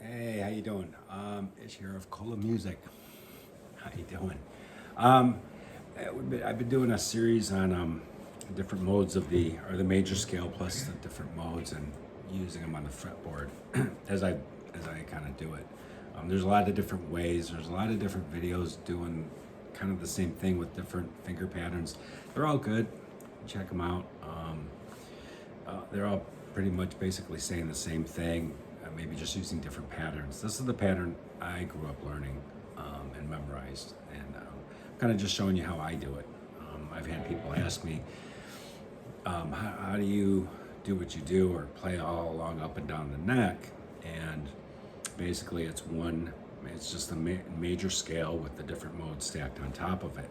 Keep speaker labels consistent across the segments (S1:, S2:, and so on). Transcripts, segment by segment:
S1: Hey, how you doing? Ish here of Cola Music. How you doing? Um, I've been doing a series on different modes of the major scale plus the different modes and using them on the fretboard as I kind of do it. There's a lot of different ways. There's a lot of different videos doing kind of the same thing with different finger patterns. They're all good. Check them out. They're all pretty much basically saying the same thing, maybe just using different patterns. This is the pattern I grew up learning and memorized, and kind of just showing you how I do it. I've had people ask me, how do you do what you do or play all along up and down the neck? And basically it's just a major scale with the different modes stacked on top of it.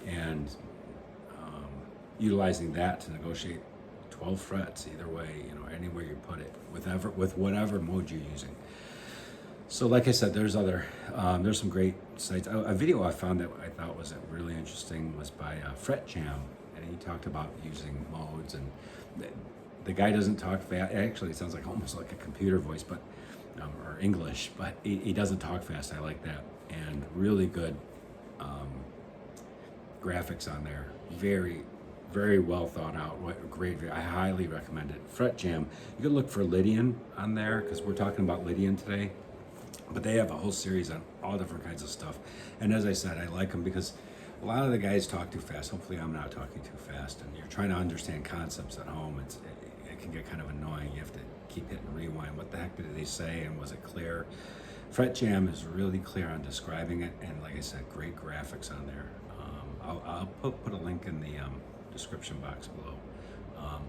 S1: And utilizing that to negotiate 12 frets either way, anywhere you put it, with whatever mode you're using. So like I said, there's some great sites. A video I found that I thought was really interesting was by Fretjam, and he talked about using modes, and the guy doesn't talk fast. Actually, it sounds like almost like a computer voice, but or English, but he doesn't talk fast. I like that, and really good graphics on there. Very, very well thought out. Great video. I highly recommend it. Fretjam. You can look for Lydian on there because we're talking about Lydian today. But they have a whole series on all different kinds of stuff. And as I said, I like them because a lot of the guys talk too fast. Hopefully I'm not talking too fast. And you're trying to understand concepts at home. It can get kind of annoying. You have to keep hitting rewind. What the heck did they say? And was it clear? Fretjam is really clear on describing it. And like I said, great graphics on there. I'll put a link in the description box below.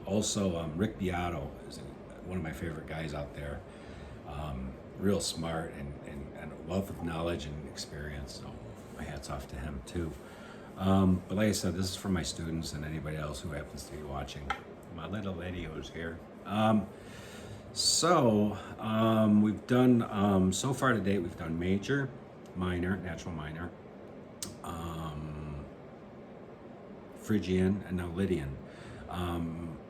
S1: Also, Rick Beato is one of my favorite guys out there. Real smart and a wealth of knowledge and experience, so my hat's off to him too. But like I said, this is for my students and anybody else who happens to be watching my little videos here. We've done, so far to date, we've done major, minor, natural minor, Phrygian, and now Lydian.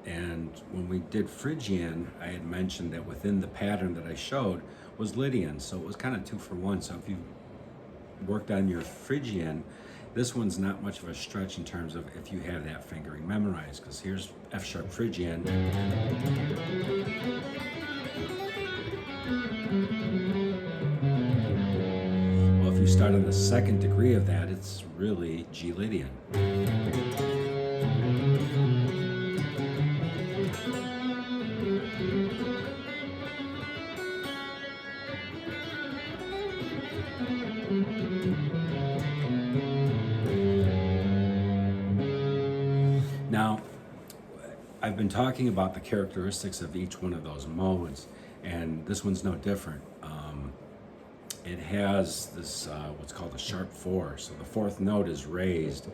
S1: And when we did Phrygian, I had mentioned that within the pattern that I showed was Lydian, so it was kind of 2 for 1. So if you worked on your Phrygian, this one's not much of a stretch in terms of if you have that fingering memorized, because here's F sharp Phrygian. Well, if you start on the second degree of that, it's really G Lydian. Now, I've been talking about the characteristics of each one of those modes, and this one's no different. It has this, what's called a sharp 4, so the 4th note is raised.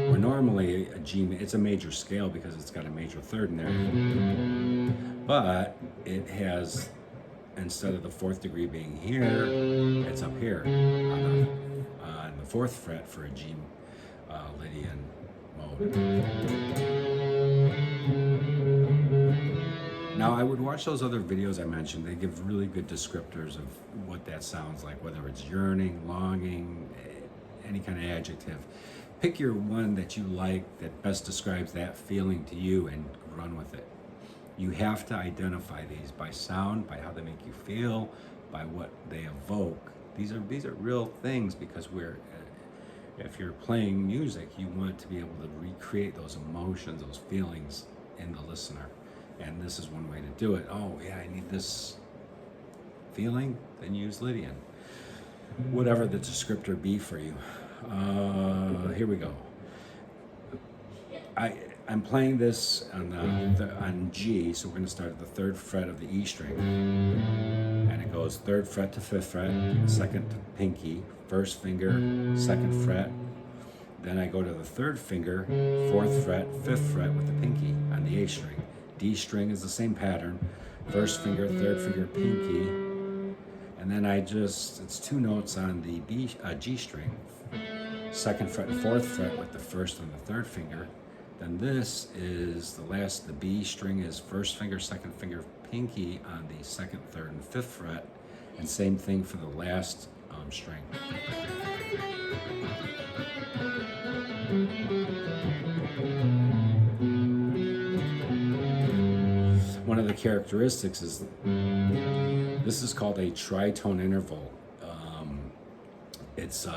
S1: Where normally a G, it's a major scale because it's got a major 3rd in there, but it has, instead of the 4th degree being here, it's up here on the 4th fret for a G Lydian mode. Now, I would watch those other videos I mentioned. They give really good descriptors of what that sounds like, whether it's yearning, longing, any kind of adjective. Pick your one that you like that best describes that feeling to you and run with it. You have to identify these by sound, by how they make you feel, by what they evoke. These are real things because if you're playing music, you want to be able to recreate those emotions, those feelings in the listener. And this is one way to do it. Oh yeah, I need this feeling, then use Lydian. Whatever the descriptor be for you. Here we go. I'm playing this on G, so we're going to start at the 3rd fret of the E string. And it goes 3rd fret to 5th fret, 2nd to pinky, 1st finger, 2nd fret. Then I go to the 3rd finger, 4th fret, 5th fret with the pinky on the A string. D string is the same pattern, 1st finger, 3rd finger, pinky. And then it's 2 notes on the G string. 2nd fret and 4th fret with the 1st and the 3rd finger. Then this is the B string is first finger, second finger, pinky on the second, third, and fifth fret, and same thing for the last string. One of the characteristics is this is called a tritone interval. It's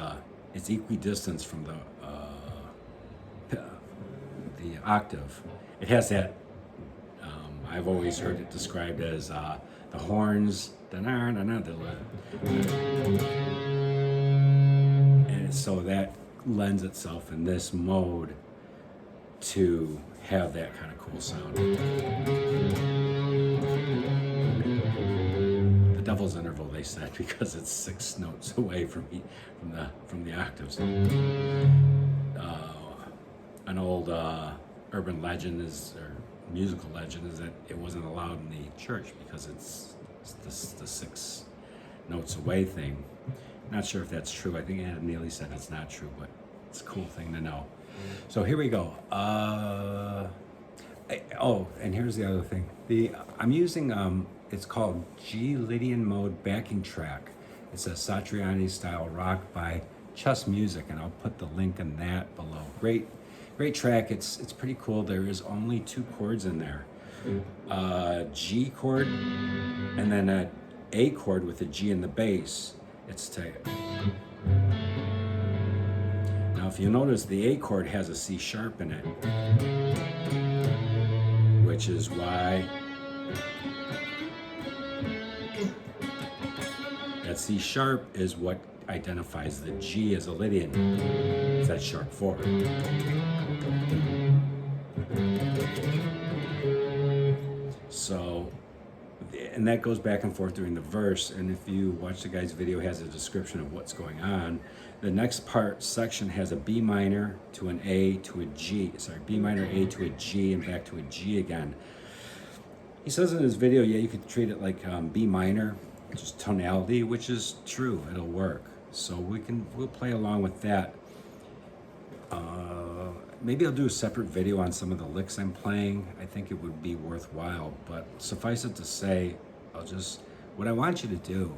S1: equidistant from the octave. It has that. I've always heard it described as the horns, and so that lends itself in this mode to have that kind of cool sound. The devil's interval, they said, because it's 6 notes away from the octaves. An old urban legend or musical legend is that it wasn't allowed in the church because it's the 6 notes away thing. Not sure if that's true. I think Adam Neely said it's not true, but it's a cool thing to know. So here we go. And here's the other thing. I'm using it's called G Lydian mode backing track. It's a Satriani style rock by Chuss Music, and I'll put the link in that below. Great track. It's pretty cool. There is only 2 chords in there. G chord and then an A chord with a G in the bass. It's now if you notice, the A chord has a C sharp in it, which is why that C sharp is what identifies the G as a Lydian. It's that sharp 4. So, and that goes back and forth during the verse, and if you watch the guy's video, it has a description of what's going on. The next section has a B minor to an A to a G, B minor A to a G and back to a G again. He says in his video, yeah, you could treat it like B minor, just tonality, which is true, it'll work. So we'll play along with that. Maybe I'll do a separate video on some of the licks I'm playing. I think it would be worthwhile, but suffice it to say, what I want you to do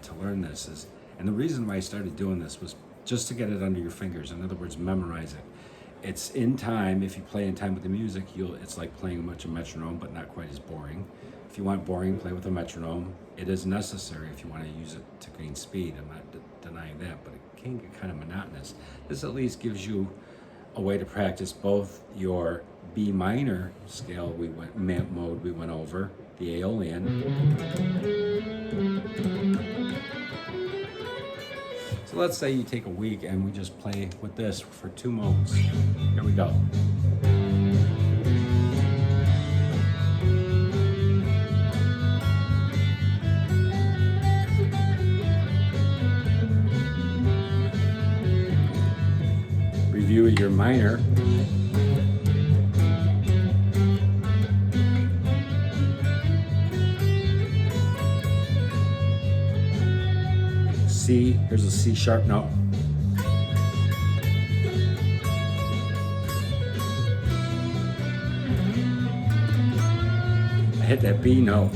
S1: to learn this is, and the reason why I started doing this was just to get it under your fingers. In other words, memorize it. It's in time. If you play in time with the music, it's like playing a bunch of metronome, but not quite as boring. If you want boring, play with a metronome. It is necessary if you want to use it to gain speed. I'm not denying that, but it can get kind of monotonous. This at least gives you a way to practice both your B minor scale mode we went over, the Aeolian. So let's say you take a week and we just play with this for 2 modes. Here we go. Review your minor. C, here's a C sharp note. I hit that B note.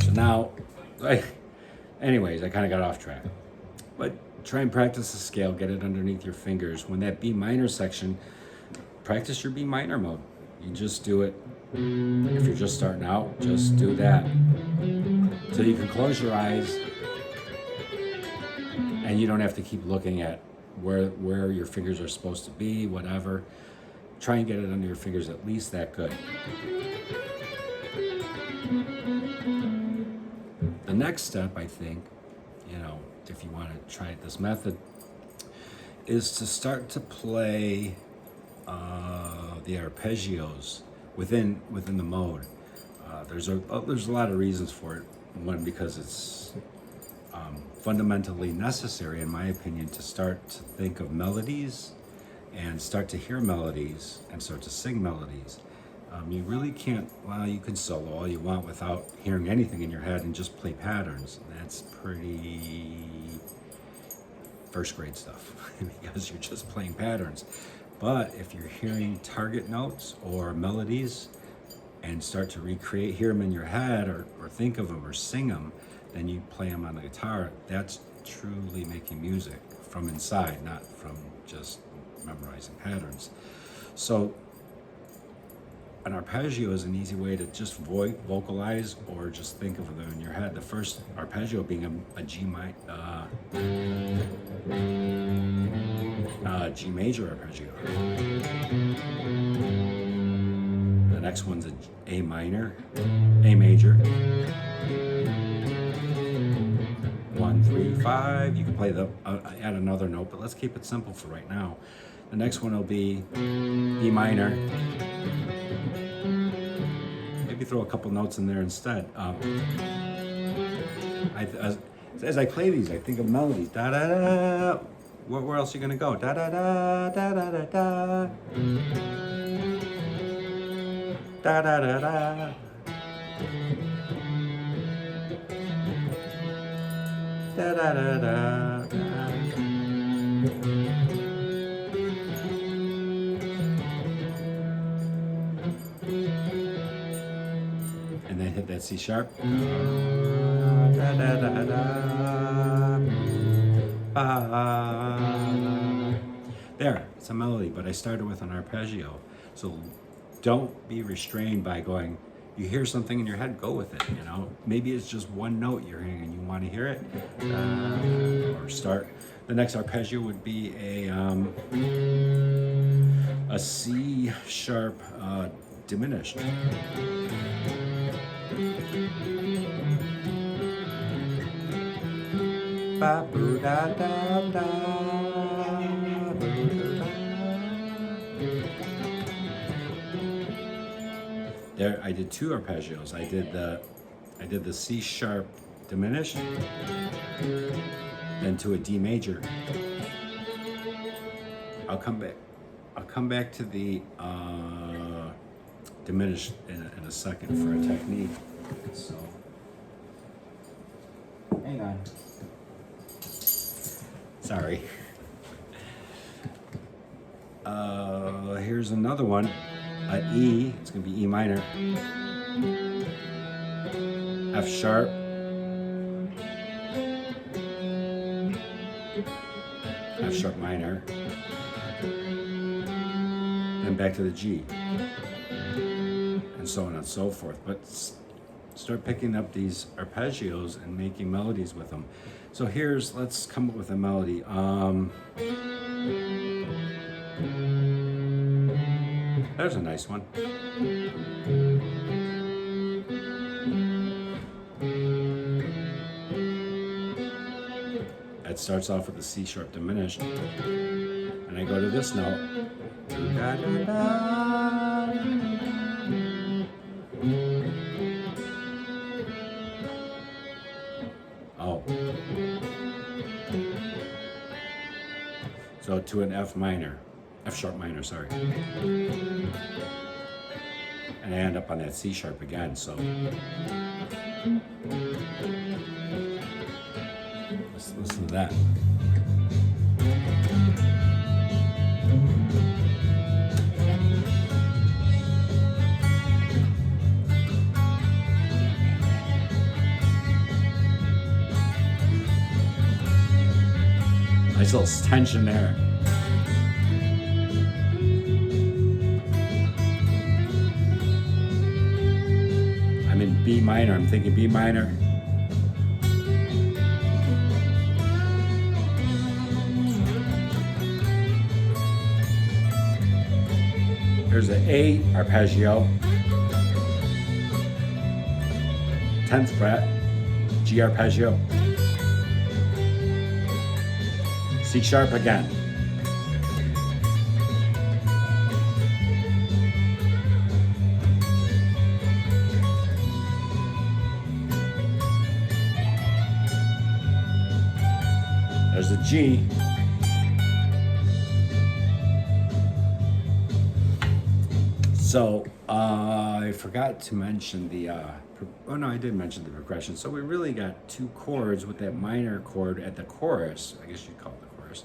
S1: So now, anyways, I kind of got off track. But try and practice the scale, get it underneath your fingers. When that B minor section, practice your B minor mode. You just do it. If you're just starting out, just do that. So you can close your eyes and you don't have to keep looking at where your fingers are supposed to be, whatever. Try and get it under your fingers at least that good. The next step, I think, if you want to try this method, is to start to play the arpeggios within the mode. There's a lot of reasons for it. One, because it's fundamentally necessary, in my opinion, to start to think of melodies and start to hear melodies and start to sing melodies. You really can't, well, you can solo all you want without hearing anything in your head and just play patterns. That's pretty first grade stuff because you're just playing patterns. But if you're hearing target notes or melodies and start to recreate, hear them in your head or think of them or sing them, then you play them on the guitar. That's truly making music from inside, not from just memorizing patterns. So an arpeggio is an easy way to just vocalize or just think of them in your head. The first arpeggio being a G major arpeggio. The next one's A major. 1, 3, 5. You can play add another note, but let's keep it simple for right now. The next one will be B minor. Maybe throw a couple notes in there instead. As I play these, I think of melodies. Da da da. Where else are you gonna go? Da da da da da da da. Da da da da. Da da da da. And then hit that C sharp. Da da da da. There, it's a melody, but I started with an arpeggio. So don't be restrained by going, you hear something in your head, go with it, you know. Maybe it's just one note you're hearing and you want to hear it. Or start. The next arpeggio would be a C sharp diminished. Ba boo da da da. There, I did two arpeggios. I did the C sharp diminished, then to a D major. I'll come back to the diminished in a second for a technique. So, hang on. Sorry. Here's another one. E, it's going to be E minor, F sharp, F sharp minor, then back to the G, and so on and so forth. But start picking up these arpeggios and making melodies with them. So let's come up with a melody. There's a nice one. It starts off with the C sharp diminished, and I go to this note. Da, da, da. Oh. So to an F sharp minor, sorry. And I end up on that C sharp again, so. Let's listen to that. Nice little tension there. I'm in B minor, I'm thinking B minor. Here's the A arpeggio, 10th fret, G arpeggio, C sharp again. There's a G. So I forgot to mention the, oh no, I did mention the progression. So we really got two chords with that minor chord at the chorus. I guess you'd call it the chorus.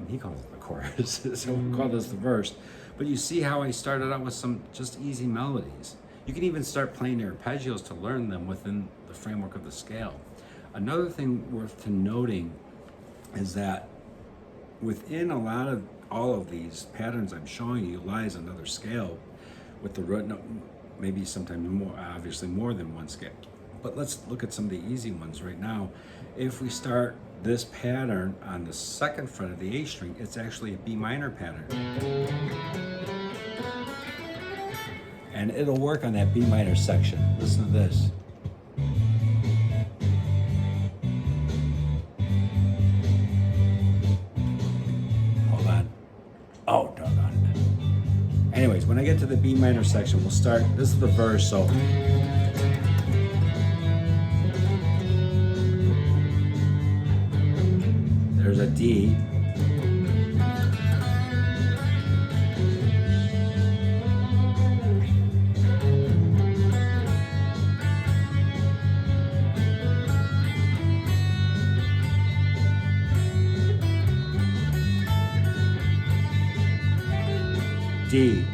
S1: He calls it the chorus, so we'll call this the verse. But you see how I started out with some just easy melodies. You can even start playing the arpeggios to learn them within the framework of the scale. Another thing worth noting is that within all of these patterns I'm showing you lies another scale with the root note, maybe sometimes more, obviously more than one scale. But let's look at some of the easy ones right now. If we start this pattern on the second fret of the A string, it's actually a B minor pattern. And it'll work on that B minor section. Listen to this. Hold on. Oh, doggone it. Anyways, when I get to the B minor section, we'll start. This is the verse, so. There's a D. D.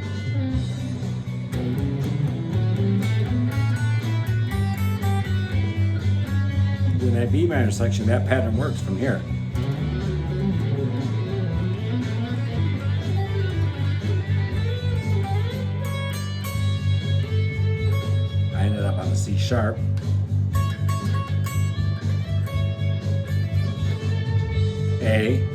S1: In that B minor section, that pattern works from here. I ended up on the C sharp. A.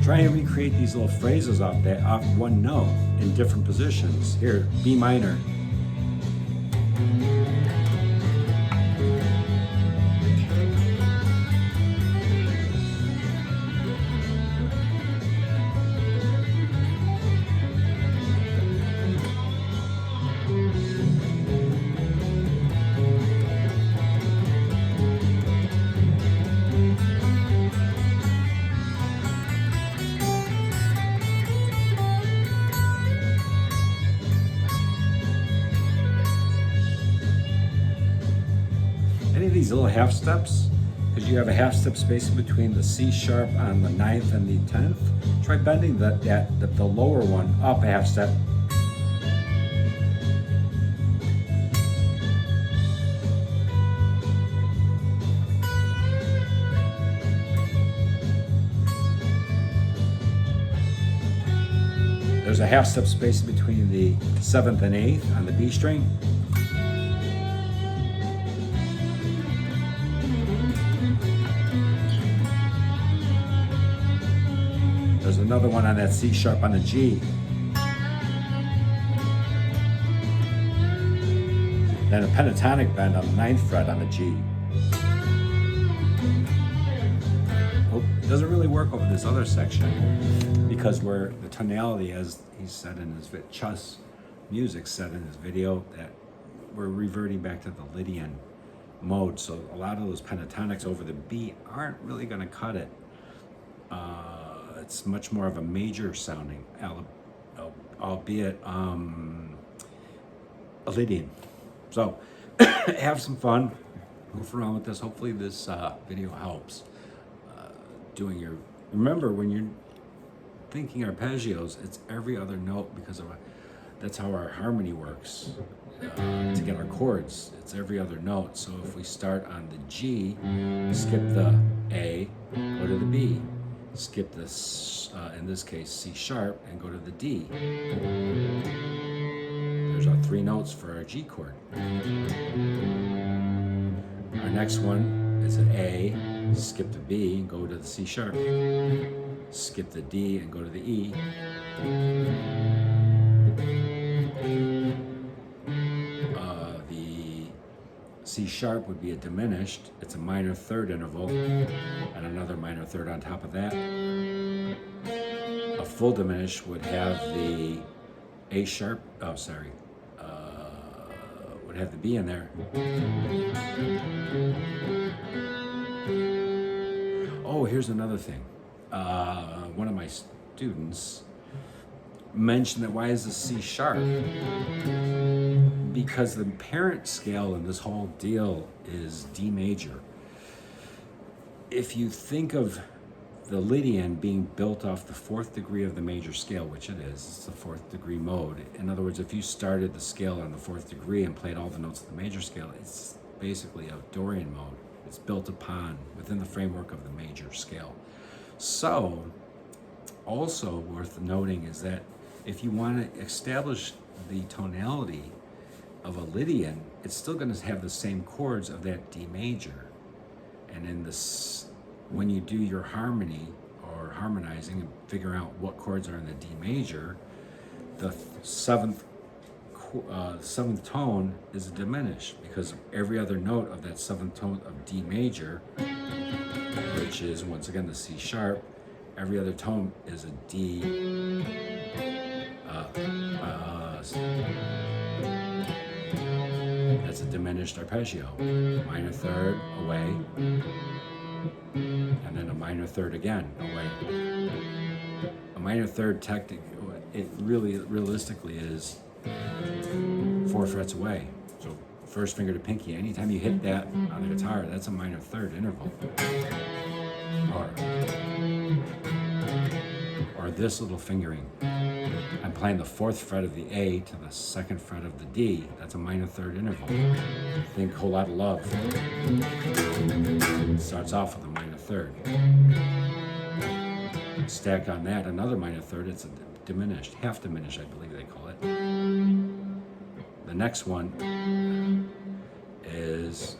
S1: Try and recreate these little phrases off one note in different positions. Here, B minor. Any of these little half steps, because you have a half step spacing between the C sharp on the 9th and the 10th, try bending the lower one up a half step. There's a half step spacing between the 7th and 8th on the B string. There's another one on that C sharp on the G. Then a pentatonic bend on the 9th fret on the G. Oh, it doesn't really work over this other section because the tonality, as he said in his Chuss music said in his video, that we're reverting back to the Lydian mode. So a lot of those pentatonics over the B aren't really going to cut it. It's much more of a major sounding, albeit a Lydian. So have some fun, goof around with this. Hopefully this video helps. Remember when you're thinking arpeggios, it's every other note because that's how our harmony works. To get our chords, it's every other note. So if we start on the G, skip the A, go to the B. Skip this, in this case, C sharp, and go to the D. There's our 3 notes for our G chord. Our next one is an A, skip the B, and go to the C sharp. Skip the D and go to the E. C sharp would be a diminished. It's a minor third interval and another minor third on top of that. A full diminished would have the A sharp, would have the B in there. Oh, here's another thing. One of my students mentioned that why is the C sharp? Because the parent scale in this whole deal is D major. If you think of the Lydian being built off the 4th degree of the major scale, which it is, it's the 4th degree mode. In other words, if you started the scale on the 4th degree and played all the notes of the major scale, it's basically a Dorian mode. It's built upon within the framework of the major scale. So, also worth noting is that if you want to establish the tonality of a Lydian, it's still going to have the same chords of that D major. And in this, when you do your harmony or harmonizing and figure out what chords are in the D major, the seventh tone is diminished because every other note of that 7th tone of D major, which is once again the C sharp, every other tone is a D. That's a diminished arpeggio. Minor third away, and then a minor third again away. A minor third it really realistically is 4 frets away. So first finger to pinky. Anytime you hit that on the guitar, that's a minor third interval. Or this little fingering. I'm playing the 4th fret of the A to the 2nd fret of the D. That's a minor third interval. Think Whole Lot of Love. It starts off with a minor third. Stack on that another minor third. It's a diminished, half diminished, I believe they call it. The next one is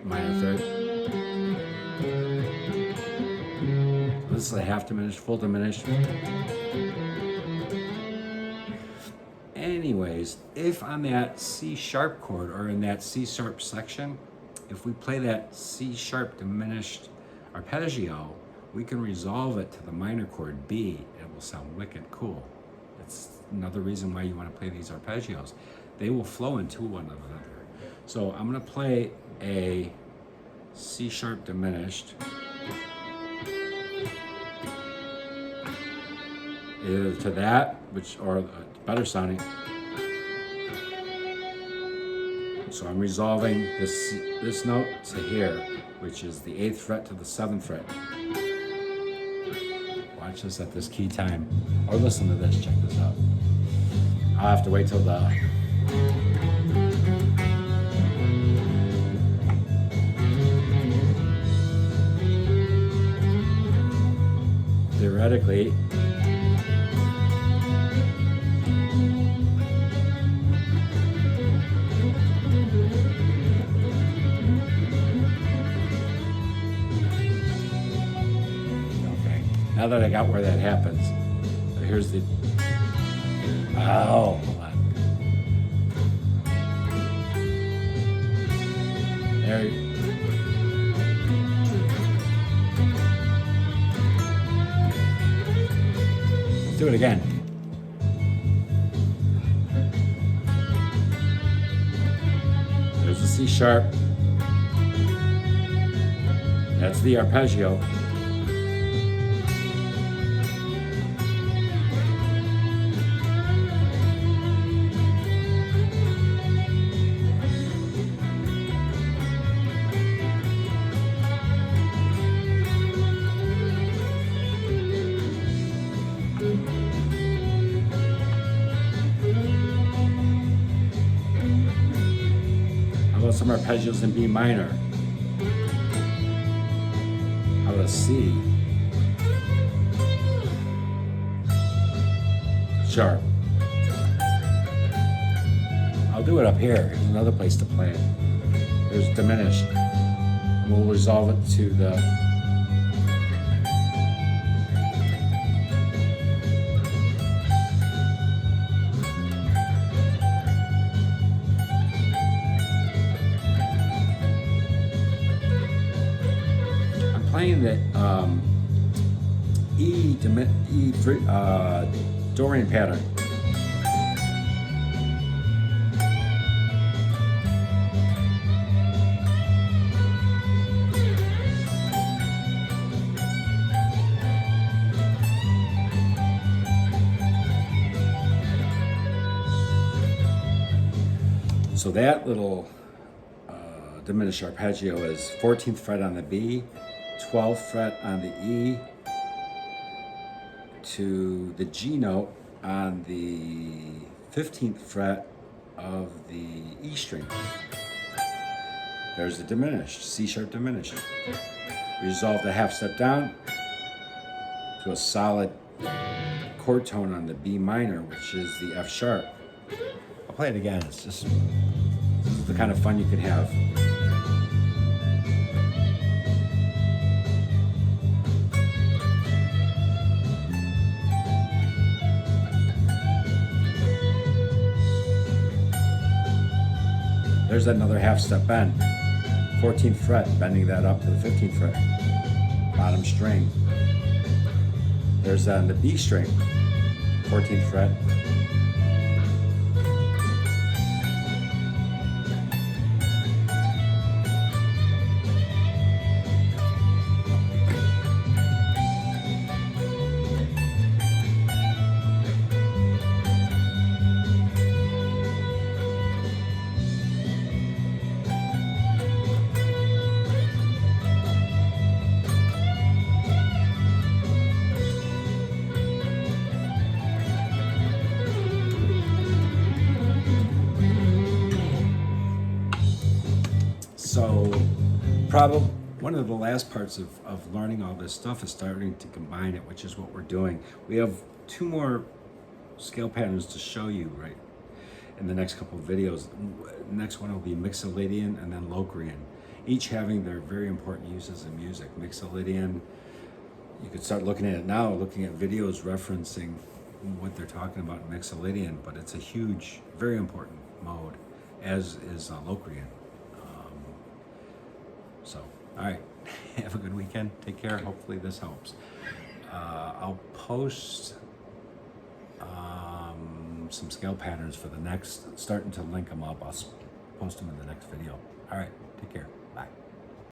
S1: minor third. This is a half diminished, full diminished. Anyways, if on that C sharp chord or in that C sharp section, if we play that C sharp diminished arpeggio, we can resolve it to the minor chord B. It will sound wicked cool. It's another reason why you want to play these arpeggios. They will flow into one another. So I'm going to play a C sharp diminished, either to that, or better sounding. So I'm resolving this note to here, which is the 8th fret to the 7th fret. Watch this at this key time, or listen to this. Check this out. I'll have to wait till the theoretically, okay, now that I got where that happens, here's the, hold on. There you do it again. There's the C sharp. That's the arpeggio. Some arpeggios in B minor. How about a C sharp? I'll do it up here. Here's another place to play it. There's diminished. And we'll resolve it to the playing the Dorian pattern. So that little diminished arpeggio is 14th fret on the B, 12th fret on the E, to the G note on the 15th fret of the E string. There's the diminished, C sharp diminished. Resolve the half step down to a solid chord tone on the B minor, which is the F sharp. I'll play it again. It's just this is the kind of fun you can have. There's another half step bend. 14th fret, bending that up to the 15th fret. Bottom string. There's on the B string, 14th fret. So probably one of the last parts of learning all this stuff is starting to combine it, which is what we're doing. We have 2 more scale patterns to show you right in the next couple of videos. The next one will be Lydian and then Locrian, each having their very important uses in music. Lydian, you could start looking at it now, looking at videos referencing what they're talking about in Lydian, but it's a huge, very important mode, as is Locrian. So, all right, have a good weekend. Take care. Hopefully this helps. I'll post some scale patterns for the next, starting to link them up. I'll post them in the next video. All right, take care. Bye.